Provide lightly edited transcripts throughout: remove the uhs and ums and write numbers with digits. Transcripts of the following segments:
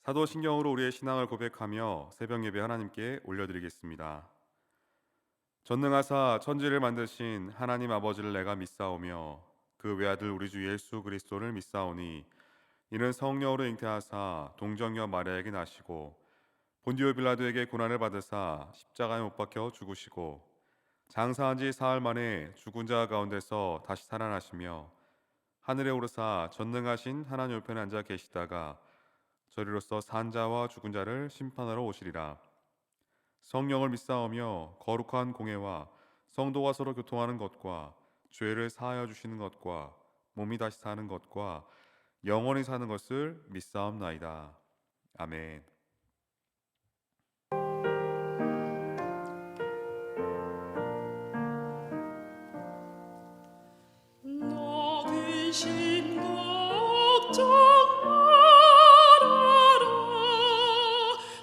사도신경으로 우리의 신앙을 고백하며 새벽 예배 하나님께 올려드리겠습니다. 전능하사 천지를 만드신 하나님 아버지를 내가 믿사오며 그 외아들 우리 주 예수 그리스도를 믿사오니 이는 성령으로 잉태하사 동정녀 마리아에게 나시고 본디오 빌라도에게 고난을 받으사 십자가에 못 박혀 죽으시고 장사한 지 사흘 만에 죽은 자 가운데서 다시 살아나시며 하늘에 오르사 전능하신 하나님 우편에 앉아 계시다가 저리로서 산자와 죽은 자를 심판하러 오시리라. 성령을 믿사오며 거룩한 공회와 성도가 서로 교통하는 것과 죄를 사하여 주시는 것과 몸이 다시 사는 것과 영원히 사는 것을 믿사옵나이다. 아멘. 너 근심 걱정 말아라.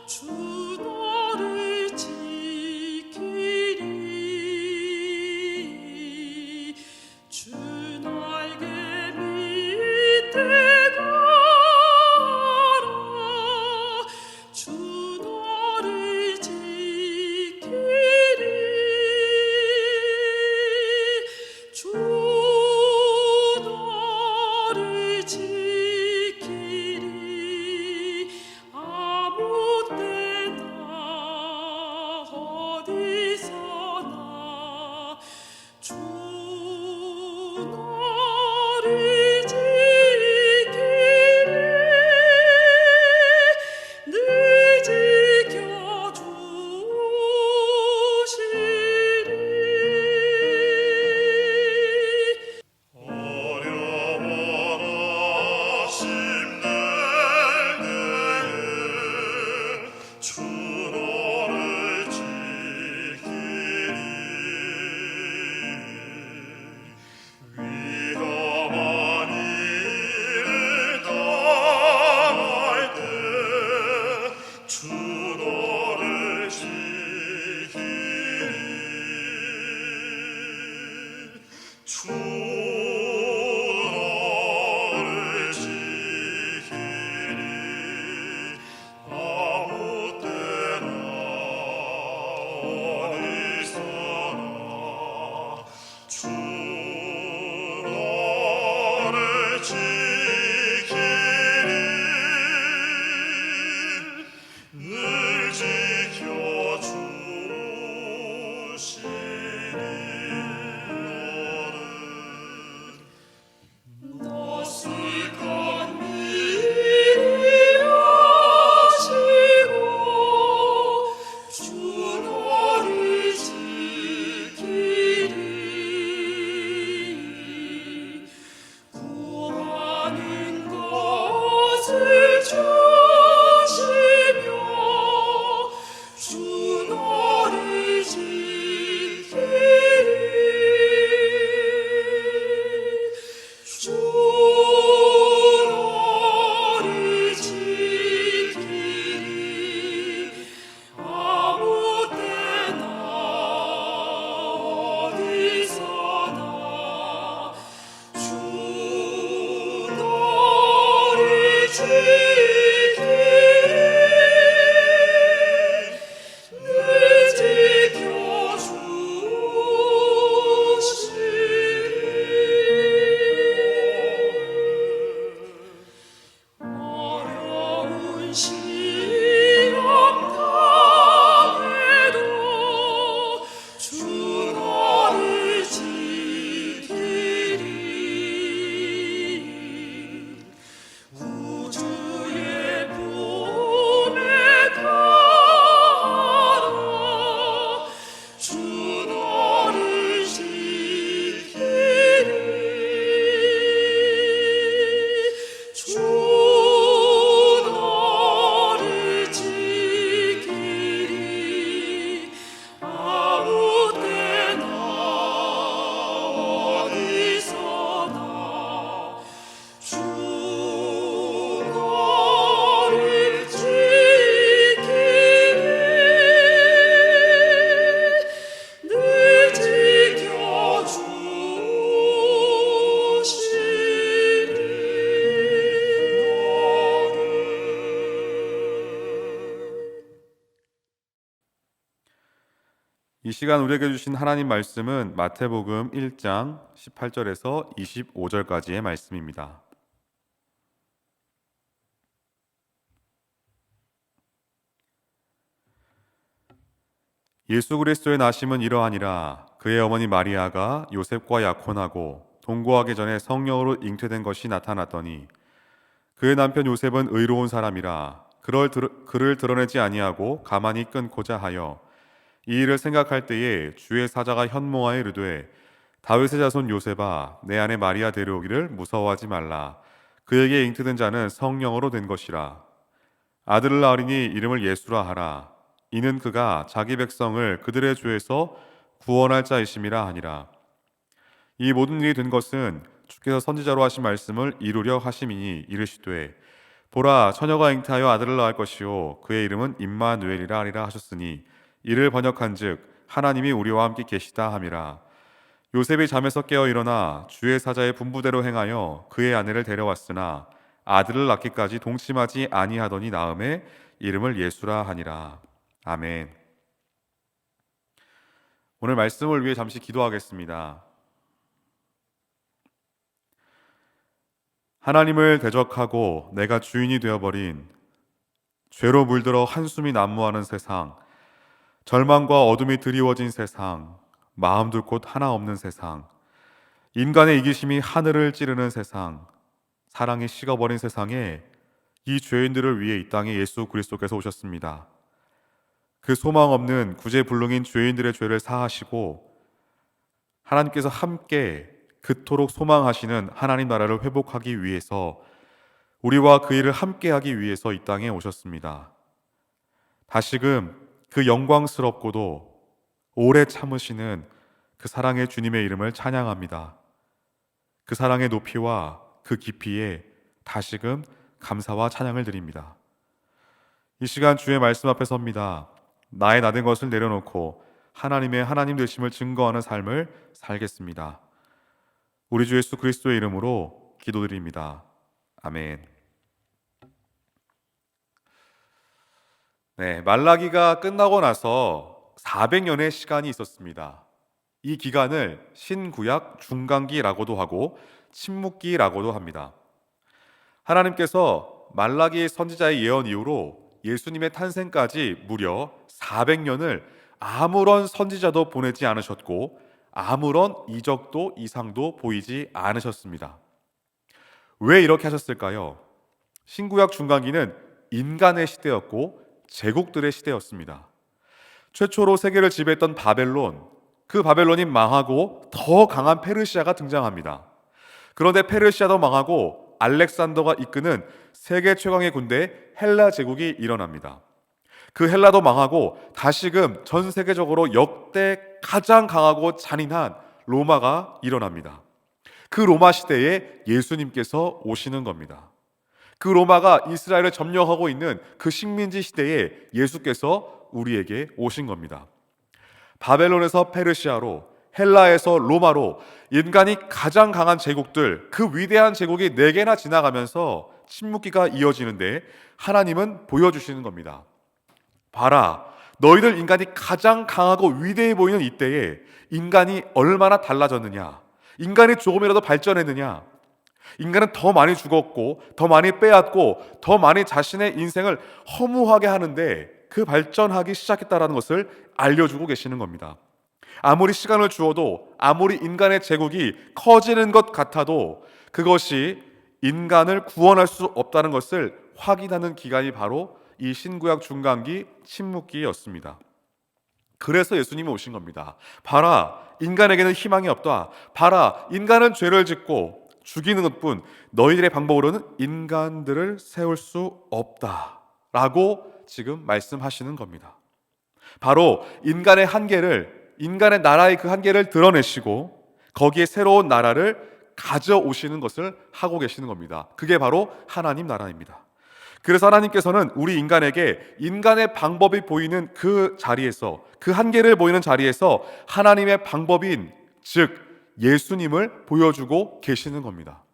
주 너를 지키리. 주 날개 밑에 가라. 주 너를 지키리. 주 너를 지키리. 아무 때나 어디서나 주 너를 지키리. 늘 지켜주시리. 어려워라 힘내네 주 너를 지키리. 위험한 일을 당할 때 주 너를 지키리. 주 너를 지키리. 아무 때나 어디서나 주 너를 지키리. 늘 지켜주시니 너슬픈 일이 하시고 주 너를 지키리. 구하는 것을 주시며 주 너를 지키리. 주 너를 지키리. 아무 때나 어디서나 주 너를 지키리. 늘 지켜주시리. 어려운 시험 당해도 주 너를 지키리. 구주의 이 시간 우리에게 주신 하나님 말씀은 마태복음 1장 18절에서 25절까지의 말씀입니다. 예수 그리스도의 나심은 이러하니라. 그의 어머니 마리아가 요셉과 약혼하고 동거하기 전에 성령으로 잉태된 것이 나타났더니 그의 남편 요셉은 의로운 사람이라 그를 드러내지 아니하고 가만히 끊고자 하여 이 일을 생각할 때에 주의 사자가 현모하여 이르되 다윗의 자손 요셉아 내 아내 마리아 데려오기를 무서워하지 말라. 그에게 잉태된 자는 성령으로 된 것이라. 아들을 낳으리니 이름을 예수라 하라. 이는 그가 자기 백성을 그들의 죄에서 구원할 자이심이라 하니라. 이 모든 일이 된 것은 주께서 선지자로 하신 말씀을 이루려 하심이니 이르시되 보라 처녀가 잉태하여 아들을 낳을 것이요 그의 이름은 임마누엘이라 하리라 하셨으니 이를 번역한즉 하나님이 우리와 함께 계시다 함이라. 요셉이 잠에서 깨어 일어나 주의 사자의 분부대로 행하여 그의 아내를 데려왔으나 아들을 낳기까지 동침하지 아니하더니 나음에 이름을 예수라 하니라. 아멘. 오늘 말씀을 위해 잠시 기도하겠습니다. 하나님을 대적하고 내가 주인이 되어버린 죄로 물들어 한숨이 난무하는 세상, 절망과 어둠이 드리워진 세상, 마음 둘 곳 하나 없는 세상, 인간의 이기심이 하늘을 찌르는 세상, 사랑이 식어버린 세상에 이 죄인들을 위해 이 땅에 예수 그리스도께서 오셨습니다. 그 소망 없는 구제불능인 죄인들의 죄를 사하시고 하나님께서 함께 그토록 소망하시는 하나님 나라를 회복하기 위해서 우리와 그 일을 함께하기 위해서 이 땅에 오셨습니다. 다시금 그 영광스럽고도 오래 참으시는 그 사랑의 주님의 이름을 찬양합니다. 그 사랑의 높이와 그 깊이에 다시금 감사와 찬양을 드립니다. 이 시간 주의 말씀 앞에 섭니다. 나의 나된 것을 내려놓고 하나님의 하나님 되심을 증거하는 삶을 살겠습니다. 우리 주 예수 그리스도의 이름으로 기도드립니다. 아멘. 네, 말라기가 끝나고 나서 400년의 시간이 있었습니다. 이 기간을 신구약 중간기라고도 하고 침묵기라고도 합니다. 하나님께서 말라기 선지자의 예언 이후로 예수님의 탄생까지 무려 400년을 아무런 선지자도 보내지 않으셨고 아무런 이적도 이상도 보이지 않으셨습니다. 왜 이렇게 하셨을까요? 신구약 중간기는 인간의 시대였고 제국들의 시대였습니다. 최초로 세계를 지배했던 바벨론, 그 바벨론이 망하고 더 강한 페르시아가 등장합니다. 그런데 페르시아도 망하고 알렉산더가 이끄는 세계 최강의 군대 헬라 제국이 일어납니다. 그 헬라도 망하고 다시금 전 세계적으로 역대 가장 강하고 잔인한 로마가 일어납니다. 그 로마 시대에 예수님께서 오시는 겁니다. 그 로마가 이스라엘을 점령하고 있는 그 식민지 시대에 예수께서 우리에게 오신 겁니다. 바벨론에서 페르시아로, 헬라에서 로마로 인간이 가장 강한 제국들, 그 위대한 제국이 4개나 지나가면서 침묵기가 이어지는데 하나님은 보여주시는 겁니다. 봐라, 너희들 인간이 가장 강하고 위대해 보이는 이때에 인간이 얼마나 달라졌느냐, 인간이 조금이라도 발전했느냐, 인간은 더 많이 죽었고 더 많이 빼앗고 더 많이 자신의 인생을 허무하게 하는데 그 발전하기 시작했다는 것을 알려주고 계시는 겁니다. 아무리 시간을 주어도, 아무리 인간의 제국이 커지는 것 같아도 그것이 인간을 구원할 수 없다는 것을 확인하는 기간이 바로 이 신구약 중간기 침묵기였습니다. 그래서 예수님이 오신 겁니다. 봐라, 인간에게는 희망이 없다. 봐라, 인간은 죄를 짓고 죽이는 것뿐 너희들의 방법으로는 인간들을 세울 수 없다 라고 지금 말씀하시는 겁니다. 바로 인간의 한계를, 인간의 나라의 그 한계를 드러내시고 거기에 새로운 나라를 가져오시는 것을 하고 계시는 겁니다. 그게 바로 하나님 나라입니다. 그래서 하나님께서는 우리 인간에게 인간의 방법이 보이는 그 자리에서, 그 한계를 보이는 자리에서 하나님의 방법인 즉 예수님을 보여주고 계시는 겁니다.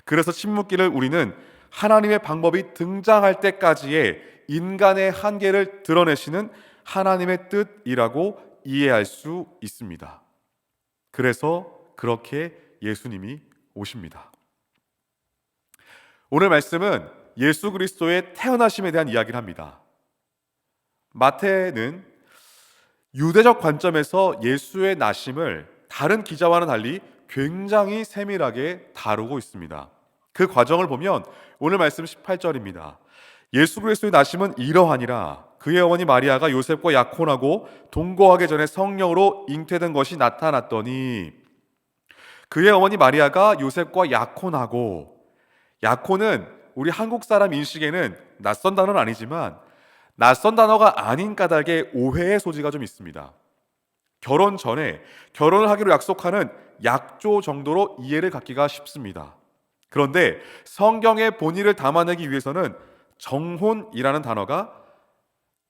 그래서 침묵기를 우리는 하나님의 방법이 등장할 때까지의 인간의 한계를 드러내시는 하나님의 뜻이라고 이해할 수 있습니다. 그래서 그렇게 예수님이 오십니다. 오늘 말씀은 예수 그리스도의 태어나심에 대한 이야기를 합니다. 마태는 유대적 관점에서 예수의 나심을 다른 기자와는 달리 굉장히 세밀하게 다루고 있습니다. 그 과정을 보면 오늘 말씀 18절입니다. 예수 그리스도의 나심은 이러하니라. 그의 어머니 마리아가 요셉과 약혼하고 동거하기 전에 성령으로 잉태된 것이 나타났더니, 그의 어머니 마리아가 요셉과 약혼하고, 약혼은 우리 한국 사람 인식에는 낯선 단어는 아니지만 낯선 단어가 아닌 까닭에 오해의 소지가 좀 있습니다. 결혼 전에 결혼을 하기로 약속하는 약조 정도로 이해를 갖기가 쉽습니다. 그런데 성경의 본의를 담아내기 위해서는 정혼이라는 단어가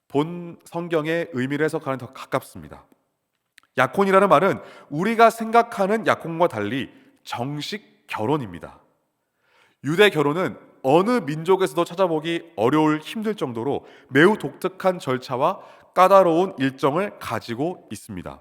본 성경의 의미를 해석하는 더 가깝습니다. 약혼이라는 말은 우리가 생각하는 약혼과 달리 정식 결혼입니다. 유대 결혼은 어느 민족에서도 찾아보기 어려울 힘들 정도로 매우 독특한 절차와 까다로운 일정을 가지고 있습니다.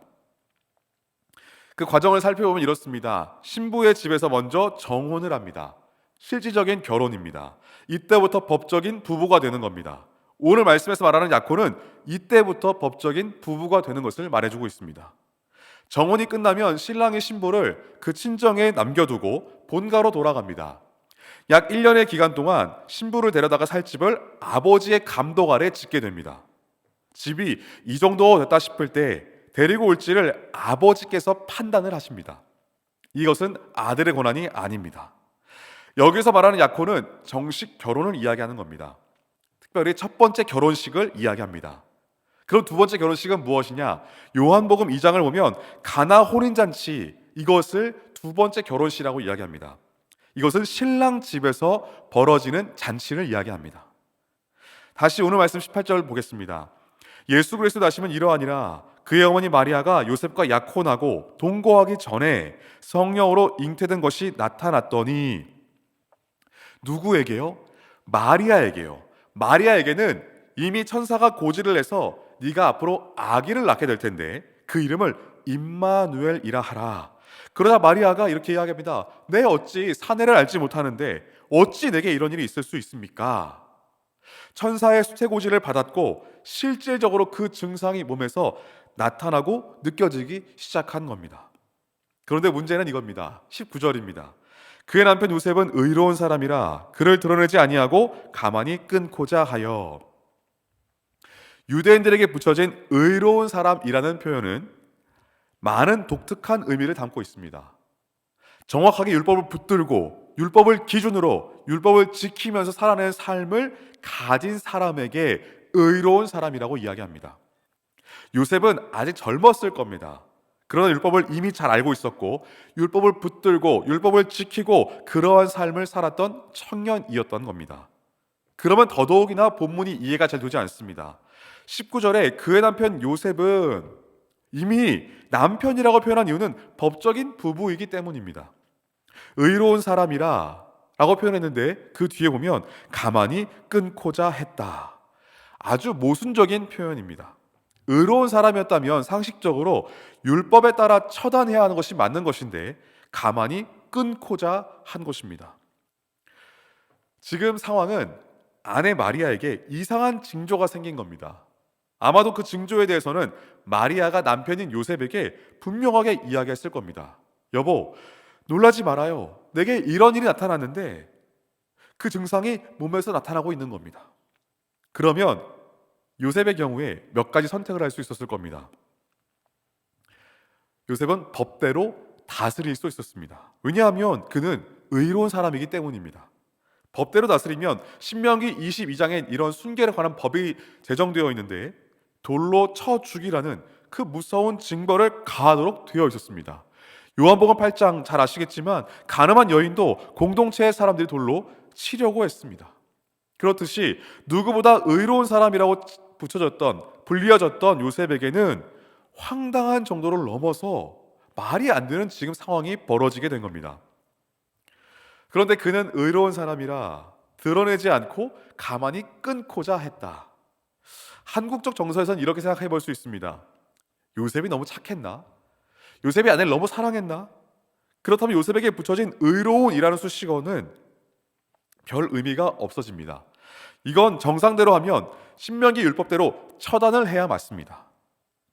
그 과정을 살펴보면 이렇습니다. 신부의 집에서 먼저 정혼을 합니다. 실질적인 결혼입니다. 이때부터 법적인 부부가 되는 겁니다. 오늘 말씀에서 말하는 약혼은 이때부터 법적인 부부가 되는 것을 말해주고 있습니다. 정혼이 끝나면 신랑이 신부를 그 친정에 남겨두고 본가로 돌아갑니다. 약 1년의 기간 동안 신부를 데려다가 살 집을 아버지의 감독 아래 짓게 됩니다. 집이 이 정도 됐다 싶을 때 데리고 올지를 아버지께서 판단을 하십니다. 이것은 아들의 권한이 아닙니다. 여기서 말하는 약혼은 정식 결혼을 이야기하는 겁니다. 특별히 첫 번째 결혼식을 이야기합니다. 그럼 두 번째 결혼식은 무엇이냐? 요한복음 2장을 보면 가나 혼인잔치, 이것을 두 번째 결혼식이라고 이야기합니다. 이것은 신랑 집에서 벌어지는 잔치를 이야기합니다. 다시 오늘 말씀 18절 보겠습니다. 예수 그리스도 나심은 이러하니라. 그의 어머니 마리아가 요셉과 약혼하고 동거하기 전에 성령으로 잉태된 것이 나타났더니, 누구에게요? 마리아에게요. 마리아에게는 이미 천사가 고지를 해서 네가 앞으로 아기를 낳게 될 텐데 그 이름을 임마누엘이라 하라. 그러자 마리아가 이렇게 이야기합니다. 내 어찌 사내를 알지 못하는데 어찌 내게 이런 일이 있을 수 있습니까? 천사의 수태고지를 받았고 실질적으로 그 증상이 몸에서 나타나고 느껴지기 시작한 겁니다. 그런데 문제는 이겁니다. 19절입니다. 그의 남편 요셉은 의로운 사람이라 그를 드러내지 아니하고 가만히 끊고자 하여. 유대인들에게 붙여진 의로운 사람이라는 표현은 많은 독특한 의미를 담고 있습니다. 정확하게 율법을 붙들고 율법을 기준으로 율법을 지키면서 살아내는 삶을 가진 사람에게 의로운 사람이라고 이야기합니다. 요셉은 아직 젊었을 겁니다. 그러나 율법을 이미 잘 알고 있었고 율법을 붙들고 율법을 지키고 그러한 삶을 살았던 청년이었던 겁니다. 그러면 더더욱이나 본문이 이해가 잘 되지 않습니다. 19절에 그의 남편 요셉은 이미 남편이라고 표현한 이유는 법적인 부부이기 때문입니다. 의로운 사람이라 라고 표현했는데 그 뒤에 보면 가만히 끊고자 했다. 아주 모순적인 표현입니다. 의로운 사람이었다면 상식적으로 율법에 따라 처단해야 하는 것이 맞는 것인데 가만히 끊고자 한 것입니다. 지금 상황은 아내 마리아에게 이상한 징조가 생긴 겁니다. 아마도 그 징조에 대해서는 마리아가 남편인 요셉에게 분명하게 이야기했을 겁니다. 여보, 놀라지 말아요. 내게 이런 일이 나타났는데 그 증상이 몸에서 나타나고 있는 겁니다. 그러면 요셉의 경우에 몇 가지 선택을 할 수 있었을 겁니다. 요셉은 법대로 다스릴 수 있었습니다. 왜냐하면 그는 의로운 사람이기 때문입니다. 법대로 다스리면 신명기 22장에 이런 순계에 관한 법이 제정되어 있는데 돌로 쳐 죽이라는 그 무서운 징벌을 가하도록 되어 있었습니다. 요한복음 8장 잘 아시겠지만 가늠한 여인도 공동체의 사람들이 돌로 치려고 했습니다. 그렇듯이 누구보다 의로운 사람이라고 불리어졌던 요셉에게는 황당한 정도를 넘어서 말이 안 되는 지금 상황이 벌어지게 된 겁니다. 그런데 그는 의로운 사람이라 드러내지 않고 가만히 끊고자 했다. 한국적 정서에서는 이렇게 생각해 볼 수 있습니다. 요셉이 너무 착했나? 요셉이 아내를 너무 사랑했나? 그렇다면 요셉에게 붙여진 의로운이라는 수식어는 별 의미가 없어집니다. 이건 정상대로 하면 신명기 율법대로 처단을 해야 맞습니다.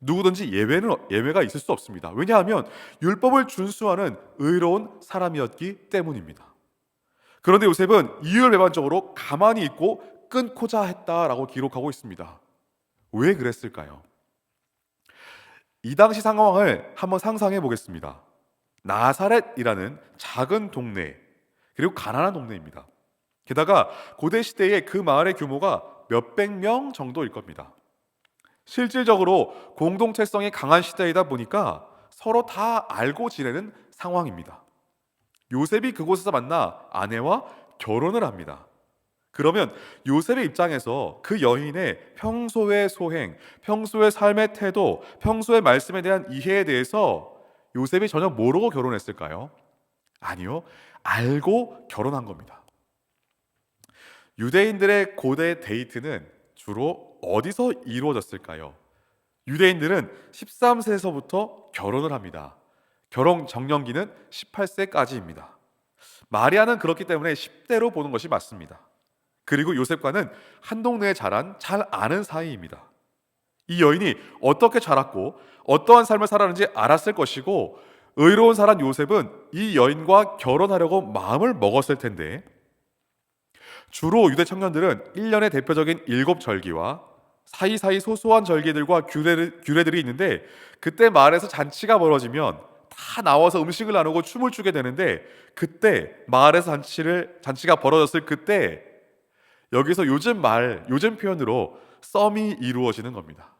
누구든지 예외가 있을 수 없습니다. 왜냐하면 율법을 준수하는 의로운 사람이었기 때문입니다. 그런데 요셉은 이율배반적으로 가만히 있고 끊고자 했다라고 기록하고 있습니다. 왜 그랬을까요? 이 당시 상황을 한번 상상해 보겠습니다. 나사렛이라는 작은 동네, 그리고 가난한 동네입니다. 게다가 고대 시대의 그 마을의 규모가 몇백 명 정도일 겁니다. 실질적으로 공동체성이 강한 시대이다 보니까 서로 다 알고 지내는 상황입니다. 요셉이 그곳에서 만나 아내와 결혼을 합니다. 그러면 요셉의 입장에서 그 여인의 평소의 소행, 평소의 삶의 태도, 평소의 말씀에 대한 이해에 대해서 요셉이 전혀 모르고 결혼했을까요? 아니요, 알고 결혼한 겁니다. 유대인들의 고대 데이트는 주로 어디서 이루어졌을까요? 유대인들은 13세에서부터 결혼을 합니다. 결혼 정년기는 18세까지입니다. 마리아는 그렇기 때문에 10대로 보는 것이 맞습니다. 그리고 요셉과는 한 동네에 자란 잘 아는 사이입니다. 이 여인이 어떻게 자랐고 어떠한 삶을 살았는지 알았을 것이고, 의로운 사람 요셉은 이 여인과 결혼하려고 마음을 먹었을 텐데, 주로 유대 청년들은 1년의 대표적인 7절기와 사이사이 소소한 절기들과 규례들이 있는데, 그때 마을에서 잔치가 벌어지면 다 나와서 음식을 나누고 춤을 추게 되는데, 그때 마을에서 잔치가 벌어졌을 그때 여기서 요즘 표현으로 썸이 이루어지는 겁니다.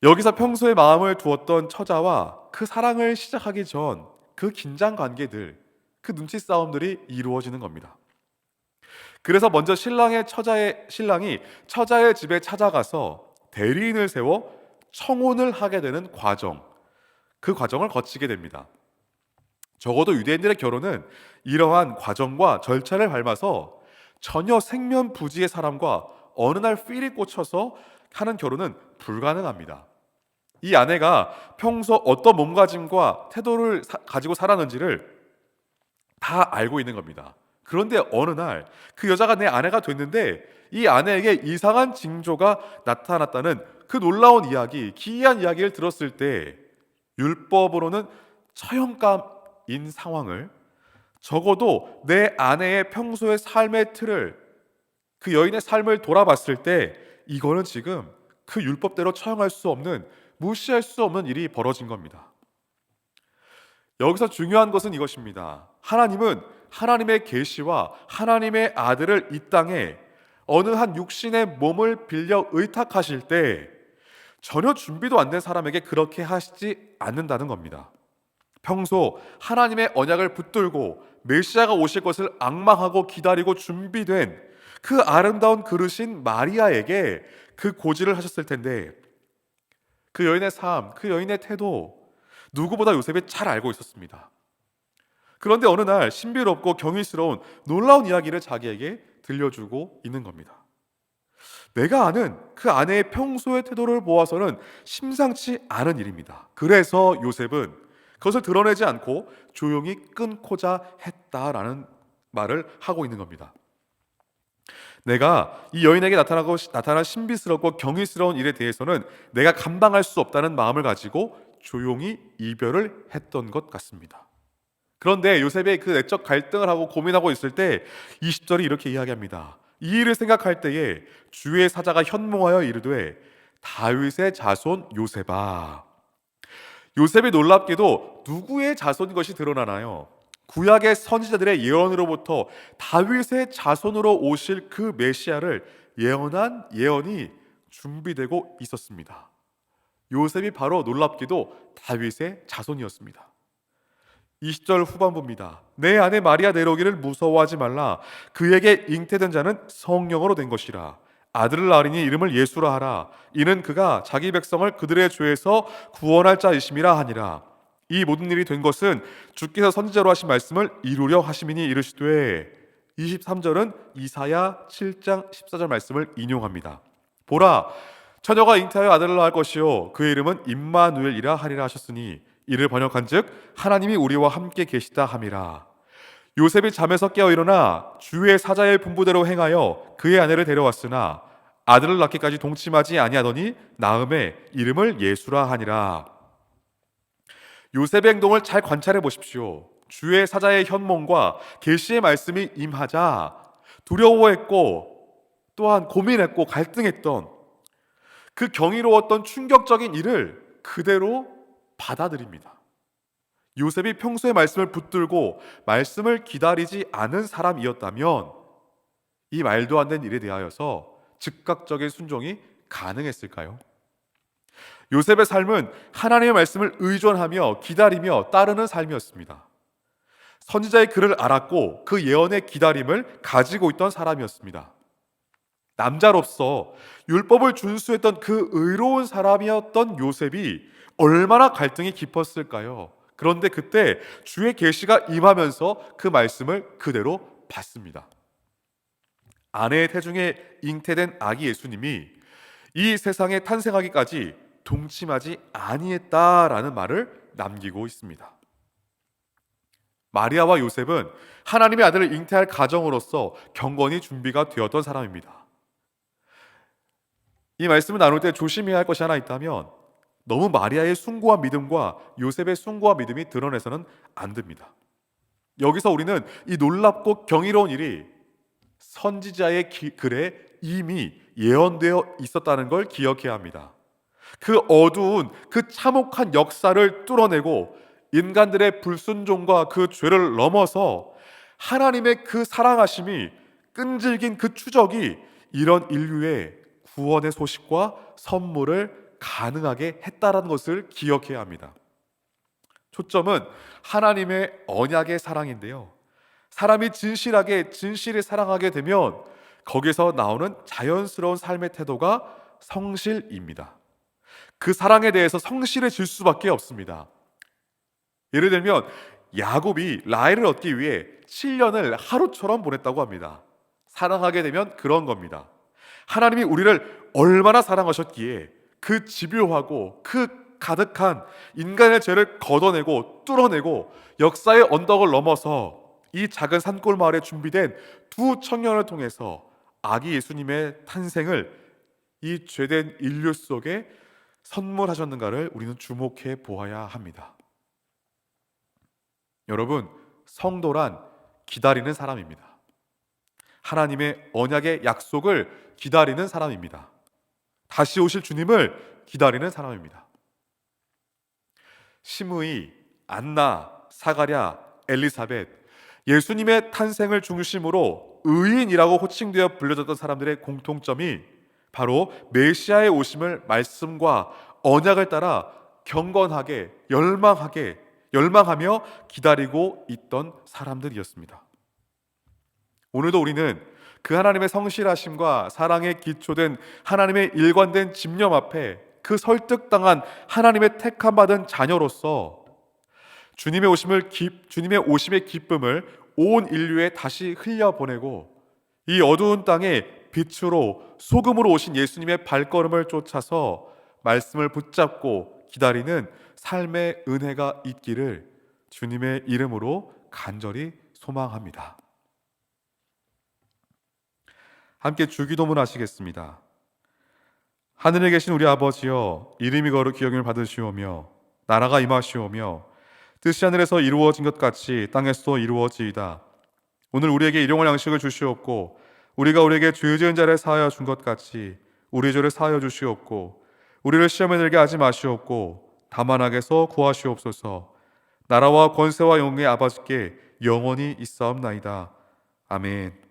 여기서 평소에 마음을 두었던 처자와 그 사랑을 시작하기 전 그 긴장 관계들, 그 눈치 싸움들이 이루어지는 겁니다. 그래서 먼저 신랑이 처자의 집에 찾아가서 대리인을 세워 청혼을 하게 되는 과정, 그 과정을 거치게 됩니다. 적어도 유대인들의 결혼은 이러한 과정과 절차를 밟아서 전혀 생면부지의 사람과 어느 날 필이 꽂혀서 하는 결혼은 불가능합니다. 이 아내가 평소 어떤 몸가짐과 태도를 가지고 살았는지를 다 알고 있는 겁니다. 그런데 어느 날 그 여자가 내 아내가 됐는데 이 아내에게 이상한 징조가 나타났다는 그 놀라운 이야기, 기이한 이야기를 들었을 때 율법으로는 처형감인 상황을, 적어도 내 아내의 평소의 삶의 틀을, 그 여인의 삶을 돌아봤을 때 이거는 지금 그 율법대로 처형할 수 없는, 무시할 수 없는 일이 벌어진 겁니다. 여기서 중요한 것은 이것입니다. 하나님은 하나님의 계시와 하나님의 아들을 이 땅에 어느 한 육신의 몸을 빌려 의탁하실 때 전혀 준비도 안 된 사람에게 그렇게 하시지 않는다는 겁니다. 평소 하나님의 언약을 붙들고 메시아가 오실 것을 앙망하고 기다리고 준비된 그 아름다운 그릇인 마리아에게 그 고지를 하셨을 텐데, 그 여인의 삶, 그 여인의 태도, 누구보다 요셉이 잘 알고 있었습니다. 그런데 어느 날 신비롭고 경이스러운 놀라운 이야기를 자기에게 들려주고 있는 겁니다. 내가 아는 그 아내의 평소의 태도를 보아서는 심상치 않은 일입니다. 그래서 요셉은 그것을 드러내지 않고 조용히 끊고자 했다라는 말을 하고 있는 겁니다. 내가 이 여인에게 나타난 신비스럽고 경이스러운 일에 대해서는 내가 감당할 수 없다는 마음을 가지고 조용히 이별을 했던 것 같습니다. 그런데 요셉이 그 내적 갈등을 하고 고민하고 있을 때 20절이 이렇게 이야기합니다. 이 일을 생각할 때에 주의 사자가 현몽하여 이르되 다윗의 자손 요셉아. 요셉이 놀랍게도 누구의 자손인 것이 드러나나요? 구약의 선지자들의 예언으로부터 다윗의 자손으로 오실 그 메시아를 예언한 예언이 준비되고 있었습니다. 요셉이 바로 놀랍게도 다윗의 자손이었습니다. 20절 후반부입니다. 내 아내 마리아 내려오기를 무서워하지 말라. 그에게 잉태된 자는 성령으로 된 것이라. 아들을 낳으리니 이름을 예수라 하라. 이는 그가 자기 백성을 그들의 죄에서 구원할 자이심이라 하니라. 이 모든 일이 된 것은 주께서 선지자로 하신 말씀을 이루려 하심이니 이르시되. 23절은 이사야 7장 14절 말씀을 인용합니다. 보라, 처녀가 잉태하여 아들을 낳을 것이요 그의 이름은 임마누엘이라 하리라 하셨으니 이를 번역한즉 하나님이 우리와 함께 계시다 함이라. 요셉이 잠에서 깨어 일어나 주의 사자의 분부대로 행하여 그의 아내를 데려왔으나 아들을 낳기까지 동침하지 아니하더니 낳음에 이름을 예수라 하니라. 요셉의 행동을 잘 관찰해 보십시오. 주의 사자의 현몽과 계시의 말씀이 임하자 두려워했고 또한 고민했고 갈등했던 그 경이로웠던 충격적인 일을 그대로 받아들입니다. 요셉이 평소에 말씀을 붙들고 말씀을 기다리지 않은 사람이었다면 이 말도 안 되는 일에 대하여서 즉각적인 순종이 가능했을까요? 요셉의 삶은 하나님의 말씀을 의존하며 기다리며 따르는 삶이었습니다. 선지자의 글을 알았고 그 예언의 기다림을 가지고 있던 사람이었습니다. 남자로서 율법을 준수했던 그 의로운 사람이었던 요셉이 얼마나 갈등이 깊었을까요? 그런데 그때 주의 계시가 임하면서 그 말씀을 그대로 받습니다. 아내의 태중에 잉태된 아기 예수님이 이 세상에 탄생하기까지 동침하지 아니했다라는 말을 남기고 있습니다. 마리아와 요셉은 하나님의 아들을 잉태할 가정으로서 경건히 준비가 되었던 사람입니다. 이 말씀을 나눌 때 조심해야 할 것이 하나 있다면 너무 마리아의 숭고한 믿음과 요셉의 숭고한 믿음이 드러내서는 안 됩니다. 여기서 우리는 이 놀랍고 경이로운 일이 선지자의 글에 이미 예언되어 있었다는 걸 기억해야 합니다. 그 어두운 그 참혹한 역사를 뚫어내고 인간들의 불순종과 그 죄를 넘어서 하나님의 그 사랑하심이 끈질긴 그 추적이 이런 인류의 구원의 소식과 선물을 가능하게 했다는 것을 기억해야 합니다. 초점은 하나님의 언약의 사랑인데요. 사람이 진실을 사랑하게 되면 거기서 나오는 자연스러운 삶의 태도가 성실입니다. 그 사랑에 대해서 성실해질 수밖에 없습니다. 예를 들면 야곱이 라헬을 얻기 위해 7년을 하루처럼 보냈다고 합니다. 사랑하게 되면 그런 겁니다. 하나님이 우리를 얼마나 사랑하셨기에 그 집요하고 그 가득한 인간의 죄를 걷어내고 뚫어내고 역사의 언덕을 넘어서 이 작은 산골 마을에 준비된 두 청년을 통해서 아기 예수님의 탄생을 이 죄된 인류 속에 선물하셨는가를 우리는 주목해 보아야 합니다. 여러분, 성도란 기다리는 사람입니다. 하나님의 언약의 약속을 기다리는 사람입니다. 다시 오실 주님을 기다리는 사람입니다. 시므이, 안나, 사가랴, 엘리사벳, 예수님의 탄생을 중심으로 의인이라고 호칭되어 불려졌던 사람들의 공통점이 바로 메시아의 오심을 말씀과 언약을 따라 경건하게 열망하며 기다리고 있던 사람들이었습니다. 오늘도 우리는 그 하나님의 성실하심과 사랑에 기초된 하나님의 일관된 집념 앞에 그 설득당한 하나님의 택함받은 자녀로서 주님의 오심의 기쁨을 온 인류에 다시 흘려보내고 이 어두운 땅에 빛으로 소금으로 오신 예수님의 발걸음을 쫓아서 말씀을 붙잡고 기다리는 삶의 은혜가 있기를 주님의 이름으로 간절히 소망합니다. 함께 주기도문 하시겠습니다. 하늘에 계신 우리 아버지여, 이름이 거룩히 여김을 받으시오며 나라가 임하시오며 뜻이 하늘에서 이루어진 것 같이 땅에서도 이루어지이다. 오늘 우리에게 일용할 양식을 주시옵고 우리가 우리에게 죄 지은 자를 사하여 준 것 같이 우리 죄를 사하여 주시옵고 우리를 시험에 들게 하지 마시옵고 다만 악에서 구하시옵소서. 나라와 권세와 영광의 아버지께 영원히 있사옵나이다. 아멘.